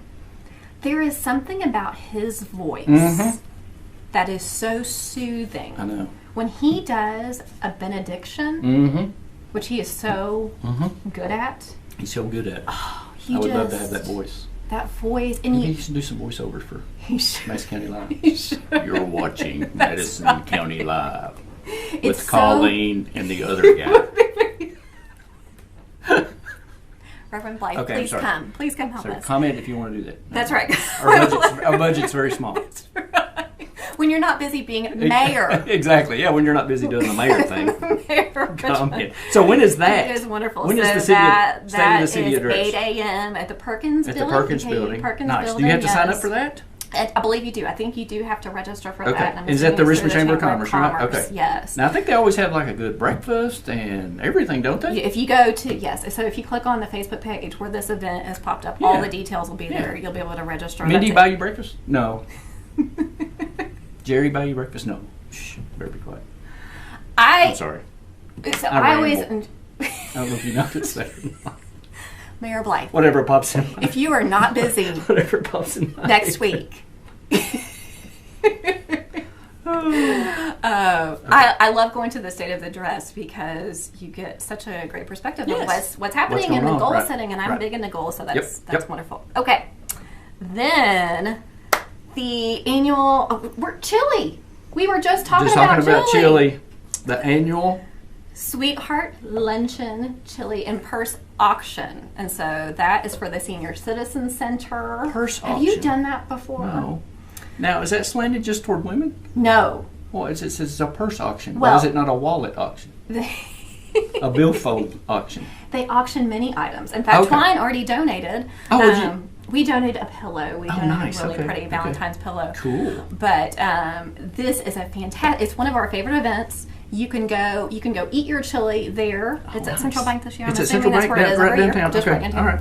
There is something about his voice that is so soothing. I know. When he does a benediction, which he is so good at. He's so good at it. Oh, I would love to have that voice. That voice. And he should do some voiceovers for Madison County Live. He should. You're watching Madison County Live with Colleen and the other guy. Reverend Blythe, Okay, I'm please sorry. come. Please come help So us. comment if you want to do that. That's right. Our budget's very small. When you're not busy being mayor. Exactly. Yeah, when you're not busy doing the mayor thing. Mayor Come in. So when is that? It is wonderful. When so is the city, that state of the city is address? 8 a.m. at the Perkins At building. the Perkins Okay, building. Perkins Nice. building, Do you have to sign up yes. for that? I believe you do. I think you do have to register for Okay. that. I'm Is that the assuming Richmond through Chamber of Commerce, right? Okay. Yes. Now I think they always have like a good breakfast and everything, don't they? If you go to, yes, so if you click on the Facebook page where this event is popped up, Yeah. all the details will be there. Yeah. You'll be able to register. Mindy That's buy it. you breakfast? No. Jerry buy you breakfast? No. Shh. Better be quiet. I'm sorry. So I I always, ramble. I don't know if you noticed that or not. Mayor Blythe, Whatever pops in mind. if you are not busy Whatever pops in mind. next week. I love going to the State of the Dress because you get such a great perspective Yes. of what's happening What's in the going on, goal right, setting, and I'm right. big into goals, so Yep, that's yep. wonderful. Okay, then the annual we're chili. We were just talking about chili. The annual. Sweetheart Luncheon Chili and Purse Auction, and so that is for the Senior Citizen Center. Purse Have you auction? done that before? No. Now, is that slanted just toward women? No. Well, it says it's a purse auction. Well- Why is it not a wallet auction? A billfold auction. They auction many items. In fact, Okay. Twine already donated. Oh, did you? We donated a pillow. We Oh, donated nice. a really Okay, pretty okay. Valentine's pillow. Cool. But this is a fantastic. It's one of our favorite events. You can go eat your chili there. It's at nice. Central Bank this year. It's I'm at assuming Central that's Bank, where it is right every year. downtown. Just Okay, right downtown. all right.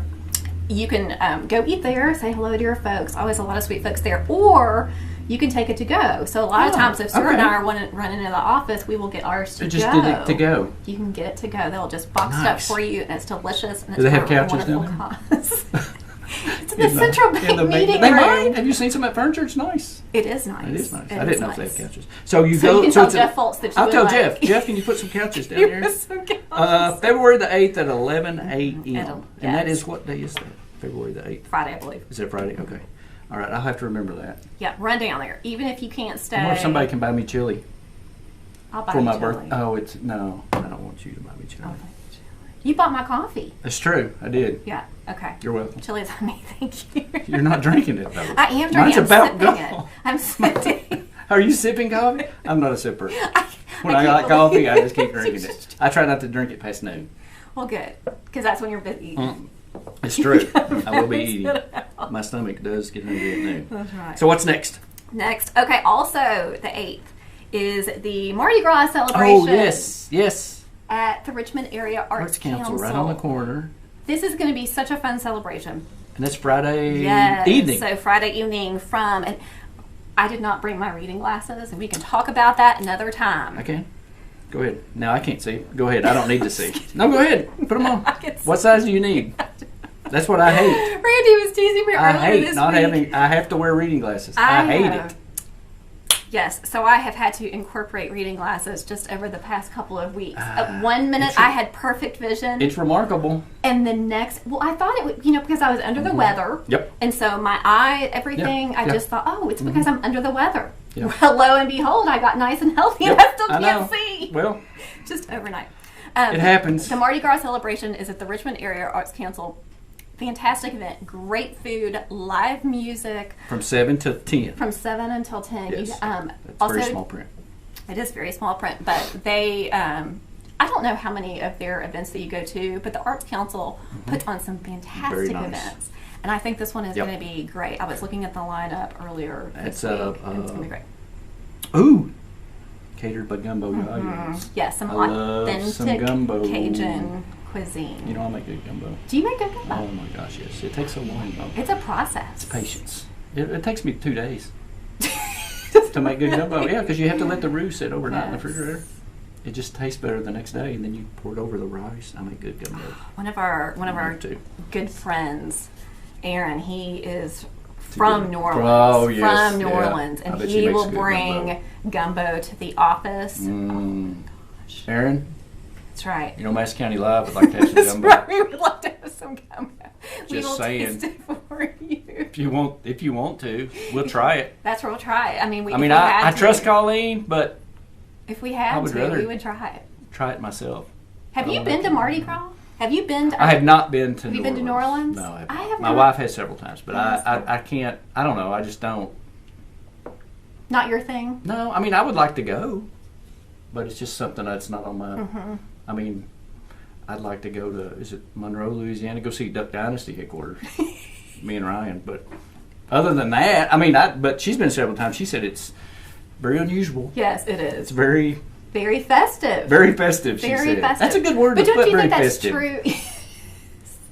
You can go eat there, say hello to your folks. Always a lot of sweet folks there. Or you can take it to go. So a lot of Oh, times if Sarah and okay. I are running into the office, we will get ours to It just go. did it to go. You can get it to go. They'll just box it up Nice. for you, and it's delicious. And it's Do they have for a couches down wonderful there? cause. It's in the Central Bank meeting They room. might. Have you seen some of that furniture? It's nice. It is nice. It is nice. It I is didn't know if they nice. had couches. So you So go. you can so tell it's Jeff Foltz that you I'll would tell like. Jeff. Jeff, can you put some couches down You're there? so good. February the 8th at 11 a.m. Yes. And that is what day is that? February the 8th. Friday, I believe. Is it Friday? Okay. All right. I'll have to remember that. Yeah, run down there. Even if you can't stay. I wonder if somebody can buy me chili I'll buy for you my chili. birthday. Oh, it's no. I don't want you to buy me chili. I'll buy you chili. You bought my coffee. It's true. I did. Yeah. Okay. You're welcome. Chili's on me. Thank you. You're not drinking it though. I am Mine's drinking. about I'm sipping gone. it. I'm sipping. Are you sipping coffee? I'm not a sipper. When I can't like coffee, believe I just keep it. drinking it. I try not to drink it past noon. Well, good, because that's when you're busy. It's true. I will be eating. Balance it out. My stomach does get hungry at noon. That's right. So what's next? Next, okay. Also, the 8th is the Mardi Gras celebration. Oh, yes. At the Richmond Area Arts Council, right on the corner. This is going to be such a fun celebration. And that's Friday Yes. evening. So Friday evening and I did not bring my reading glasses, and we can talk about that another time. I can. Go ahead. No, I can't see. Go ahead. I don't need to see. No, go ahead. Put them on. I can see. What size do you need? That's what I hate. Randy was teasing me I earlier hate this not week. having. I have to wear reading glasses. I hate it. Yes, so I have had to incorporate reading glasses just over the past couple of weeks. At 1 minute, it's- I had perfect vision, It's remarkable. and the next, I thought it would, because I was under the weather. Yep. And so my eye, everything, I yeah. just thought, oh, it's because I'm under the weather. Yeah. Well, lo and behold, I got nice and healthy, Yep, and I still I can't know. see. Well, Just overnight. it happens. The Mardi Gras celebration is at the Richmond Area Arts Council. Fantastic event, great food, live music From 7 to 10. from 7 until 10. Yes. You, That's also, very small print. It is very small print, but they, I don't know how many of their events that you go to, but the Arts Council puts on some fantastic nice. events. And I think this one is Yep. going to be great. I was looking at the lineup earlier It's, this week, and it's going to be great. Ooh. Catered by Gumbo Guys. Yes, some I love authentic some gumbo. Cajun cuisine. You know I make good gumbo. Do you make good gumbo? Oh my gosh, yes. It takes so long though. It's a process. It's patience. It takes me 2 days to make good gumbo. Yeah, because you have to let the roux sit overnight in the Yes. refrigerator. It just tastes better the next day, and then you pour it over the rice. I make good gumbo. One of our too. good friends, Aaron, he is from New Orleans. Oh, yes, From New yeah. Orleans. I And bet she he makes will good bring gumbo to the office. Aaron, That's right. you know Madison County Live would like to have some That's gumbo. right. We would like to have some gumbo. We Just will saying. taste it for you. If you want to, we'll try it. That's where we'll try it. I mean, I trust Colleen, but If we I had would to, rather- we would try it. try it myself. Have I you don't been know. to Mardi Gras? Have you been to? I have not been to. Have you been to New Orleans? No, I haven't. I have My not. wife has several times, but Yes. I can't. I don't know. I just don't. Not your thing. No, I mean I would like to go, but it's just something that's not on my. I mean, I'd like to go to. Is it Monroe, Louisiana? Go see Duck Dynasty headquarters. Me and Ryan, but other than that, I mean, but she's been several times. She said it's very unusual. Yes, it is. It's very festive. Very festive. She Very said. festive. That's a good word But to don't put. you Very think that's festive. true?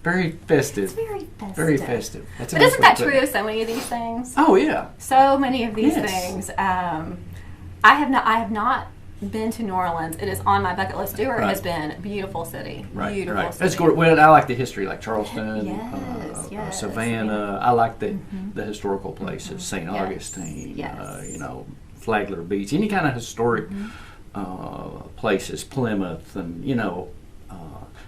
Very festive. It's very festive. Very festive. That's a But nice isn't way that to put true it. of so many of these things? Oh yeah. So many of these Yes. things. I have not been to New Orleans. It is on my bucket list. Stewart Right. has been beautiful city. Right. Beautiful Right. city. That's good. Well, I like the history, like Charleston, Yes, yes, Savannah. I like the historical places, St. Yes, Augustine. yes. Flagler Beach, any kind of historic places, Plymouth, and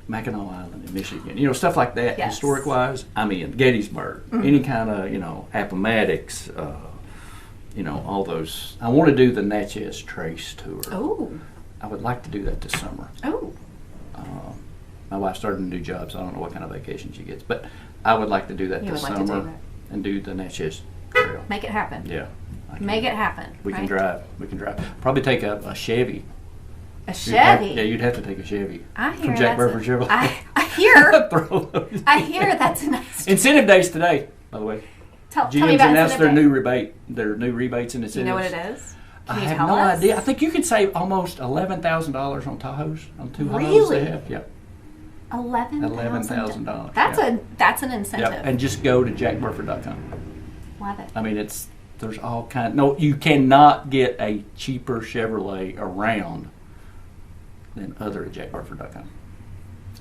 Mackinac Island in Michigan, stuff like that. Yes. Historic wise, I mean Gettysburg, any kind of Appomattox, all those. I want to do the Natchez Trace tour. Oh. I would like to do that this summer. Oh. My wife started a new job, so I don't know what kind of vacation she gets, but I would like to do that You this would like to do summer that. and do the Natchez Trail. Make it happen. Yeah. I can- Make it happen. We can right? drive. We can drive. Probably take a Chevy. A You'd have- Chevy. yeah, you'd have to take a Chevy. I hear from Jack that's Burford Chevrolet. I hear. Throw those. I hear that's a nice. Incentive days today, by the way. Tell me GM's about announced their incentive new rebates and incentives. day. Do you know what it is? Can I you have tell no us? idea. I think you could save almost $11,000 on Tahoes, on two Tahoes Really? they have. Yep. $11,000. That's an incentive. Yep. And just go to jackburford.com. Love it. I mean, there's all kind. No, you cannot get a cheaper Chevrolet around than other at jackburford.com.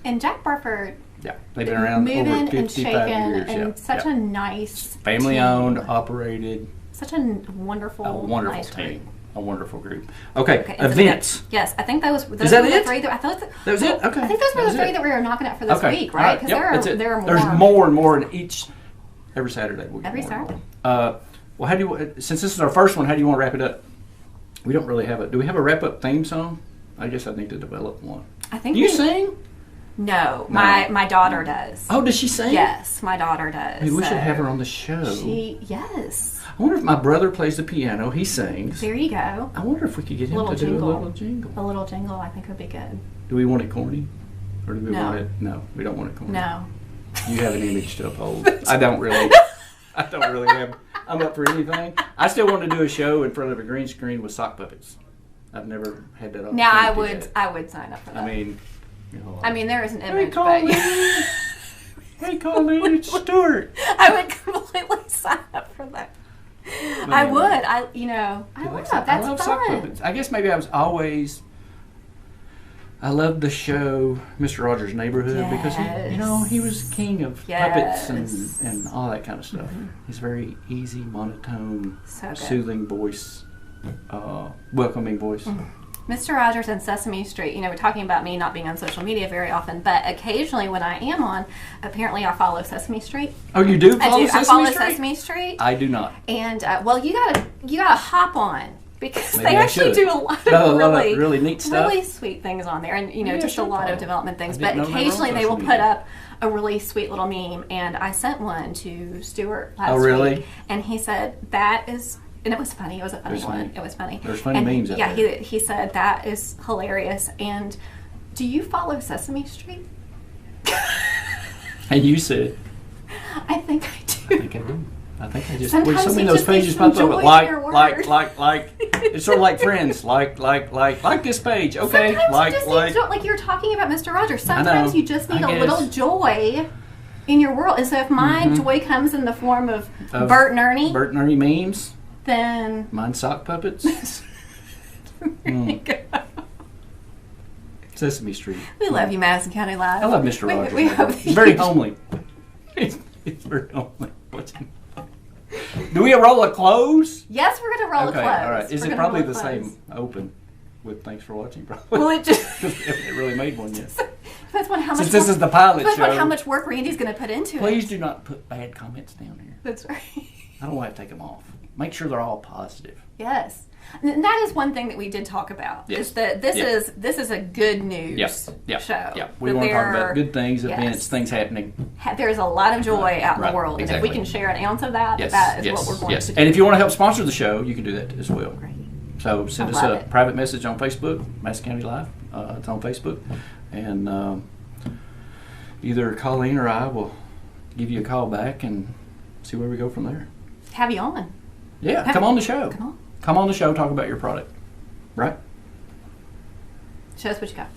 And Jack Burford Yeah, they've been around moving over and 55 shaking years. and Yeah, such yeah. a nice Family team. owned, operated, Such a wonderful, a wonderful nice team, group. a wonderful group. Okay, Okay, and so events. Yes, I think those were Is that the it? three that I thought That was it? Okay. I think those were That the was three it. that we were knocking out for this Okay, week, all right? Because Yep, that's it. there are more. There's more and more in every Saturday. We'll get Every more and Saturday. more. Well, how do you? Since this is our first one, how do you want to wrap it up? We don't really have do we have a wrap up theme song? I guess I need to develop one. I think Do you we- sing? No, my daughter does. Oh, does she sing? Yes, my daughter does. Maybe we should so have her on the show. Yes. I wonder if my brother plays the piano. He sings. There you go. I wonder if we could get him Little to do jingle. a little jingle. A little jingle, I think, would be good. Do we want it corny? Or do we No. want it? No, we don't want it corny. No. You have an image to uphold. I don't really have. I'm up for anything. I still want to do a show in front of a green screen with sock puppets. I've never had that opportunity. Now yet. I would sign up for that. I mean, there is an hey, image, but Colleen. Hey, Colleen, it's Stuart. I would completely sign up for that. I anyway. would. I You love. like That's I love sock fun. puppets. I guess maybe I loved the show Mr. Rogers' Neighborhood because he was king of puppets Yes. and all that kind of stuff. He's very easy, monotone, So good. soothing voice, welcoming voice. Mr. Rogers and Sesame Street, we're talking about me not being on social media very often, but occasionally when I am on, apparently I follow Sesame Street. Oh, you do follow I Sesame follow Street? Sesame Street. I do not. And, you gotta hop on. Because Maybe they I actually should. do a lot A lot of of really neat stuff. really sweet things on there, and Maybe I just a should lot follow. of development things. I But didn't know they were on occasionally they will social put media. up a really sweet little meme, and I sent one to Stuart last Oh, really? week, and he said that is. And it was funny. It was a funny It was one. funny. It was funny. There's funny and memes out yeah, there. he said that is hilarious. And do you follow Sesame Street? And you said, I think I I do. think I do. I think I just Sometimes so many you of those just need pages some pop up. joy in Like, your like, words. like. It's sort of like Friends. Like this page. Okay. Sometimes you just need like you're talking about Mr. Rogers. Sometimes you just need I a little guess. joy in your world. And so if my joy comes in the form of Bert and Ernie, Bert and Ernie memes. then Mine sock puppets. there you go. Sesame Street. We love you, Madison County Live. I love Mr. Rogers. We hope He's very homely. It's very homely. Do we roll a close? Yes, we're going to roll a Okay, close. all right. Is We're it gonna probably roll a the close. same open with thanks for watching? Probably. Well, it just We haven't really made one yet. depends on how much. Since this is the pilot depends on show, how much work Randy's going to put into it. please do not put bad comments down here. That's right. I don't want to take them off. Make sure they're all positive. Yes. And that is one thing that we did talk about. Yes. Is that this is a good news show. Yeah. We want to talk about good things, events, things happening. There's a lot of joy out in the world. Exactly. And if we can share an ounce of that, Yes. that is yes. what we're going yes. to do. And if you want to help sponsor the show, you can do that as well. Great. So send us a private message on Facebook, Madison County Live. It's on Facebook. And either Colleen or I will give you a call back and see where we go from there. Have you on? Yeah, come on the show. Come on the show, talk about your product. Right? Show us what you got.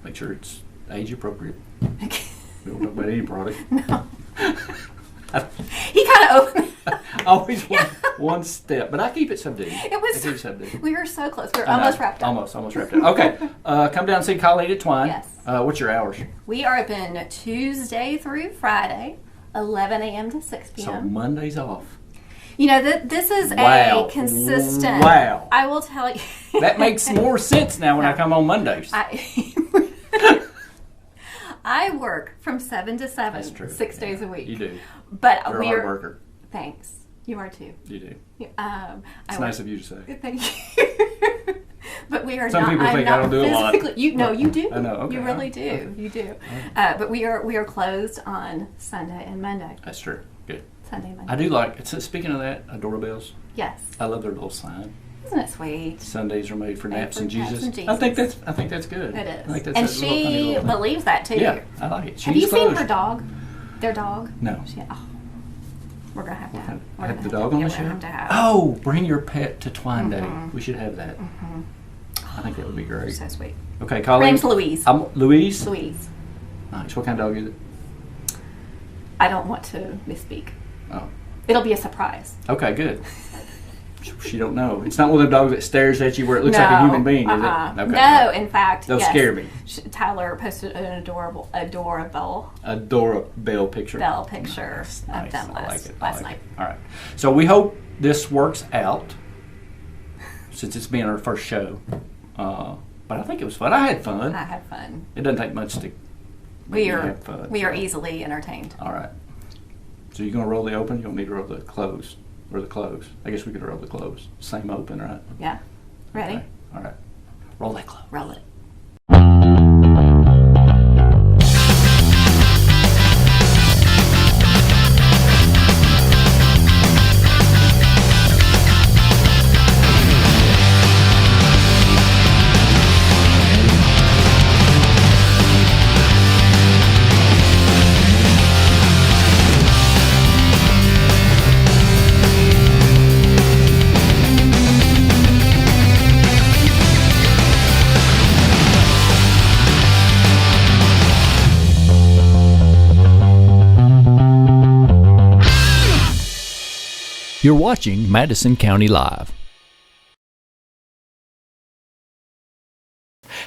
Make sure it's age appropriate. We don't talk about any product. No. He kind of opened. Always one step, but I keep it subdued. We were so close. We were almost wrapped up. Almost wrapped up. Okay, come down and see Colleen at Twine. Yes. What's your hours? We are open Tuesday through Friday, 11 a.m. to 6 p.m. So Monday's off. You know, this is a consistent. Wow. I will tell you. That makes more sense now when I come on Mondays. I work from 7 to 7, That's true. 6 days a week. You do. But You're a hard worker. Thanks. You are too. You do. It's nice of you to say. Thank you. But we are Some not. people think I don't do a lot. You do. I know. Okay. You really do. You do. But we are closed on Sunday and Monday. That's true. Good. Sunday, Monday. I do like. Speaking of that, doorbells. Yes. I love their little sign. Isn't it sweet? Sundays are made for naps and Jesus. Jesus. I think that's good. It is. I think that's and a she believes that too. Yeah, I like it. Have you seen her dog? Their dog? No. We're gonna have to have. Have the dog on the show? Have. Oh, bring your pet to Twine Day. We should have that. I think that would be great. So sweet. Okay, Colleen. Her name's Louise. Louise? Louise. Nice. What kind of dog is it? I don't want to misspeak. Oh. It'll be a surprise. Okay, good. She don't know. It's not one of the dogs that stares at you where it looks like a human being, is it? Okay. No, in fact, they'll scare me. Tyler posted an adorable Bell picture. Bell picture Nice. of them last night. All right. So we hope this works out since it's being our first show. But I think it was fun. I had fun. It doesn't take much to have fun. We are easily entertained. All right. So you're going to roll the open? You want me to roll the close? Or the close? I guess we could roll the close. Same open, right? Yeah. Ready? Okay. All right. Roll that close. Roll it. You're watching Madison County Live.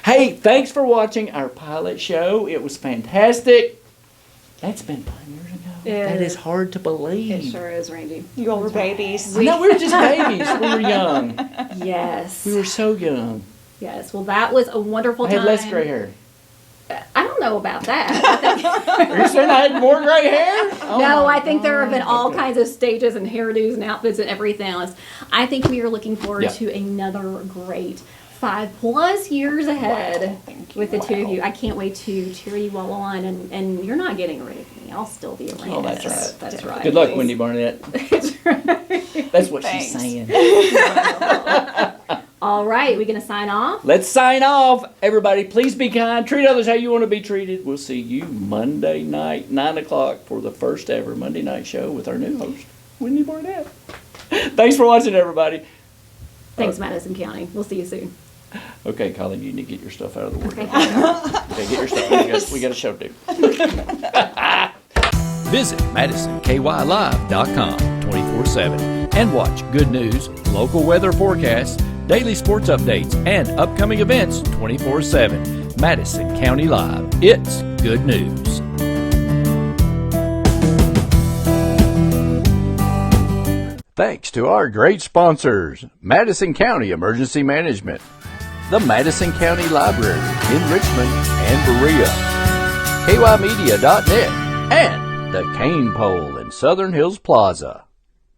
Hey, thanks for watching our pilot show. It was fantastic. That's been 5 years ago. That is hard to believe. It sure is, Randy. You all were babies. No, we were just babies. We were young. Yes. We were so young. Yes. Well, that was a wonderful time. I had less gray hair. I don't know about that. Are you saying I had more gray hair? Oh no, I think there have been all kinds of stages and hairdos and outfits and everything else. I think we are looking forward to another great 5+ years ahead with the two of you. I can't wait to cheer you all on, and you're not getting rid of me. I'll still be around. Oh, that's right. That's right. Good luck, Wendy Barnett. That's right. That's what she's saying. All right, we going to sign off? Let's sign off. Everybody, please be kind. Treat others how you want to be treated. We'll see you Monday night, 9 o'clock, for the first ever Monday night show with our new host, Wendy Barnett. Thanks for watching, everybody. Thanks, Madison County. We'll see you soon. Okay, Colleen, you need to get your stuff out of the work. Okay, get your stuff. We got a show to do. Visit MadisonKYLive.com 24/7 and watch good news, local weather forecasts, daily sports updates, and upcoming events 24/7. Madison County Live. It's good news. Thanks to our great sponsors, Madison County Emergency Management, the Madison County Library in Richmond and Berea, KYmedia.net, and the Cain Pole in Southern Hills Plaza.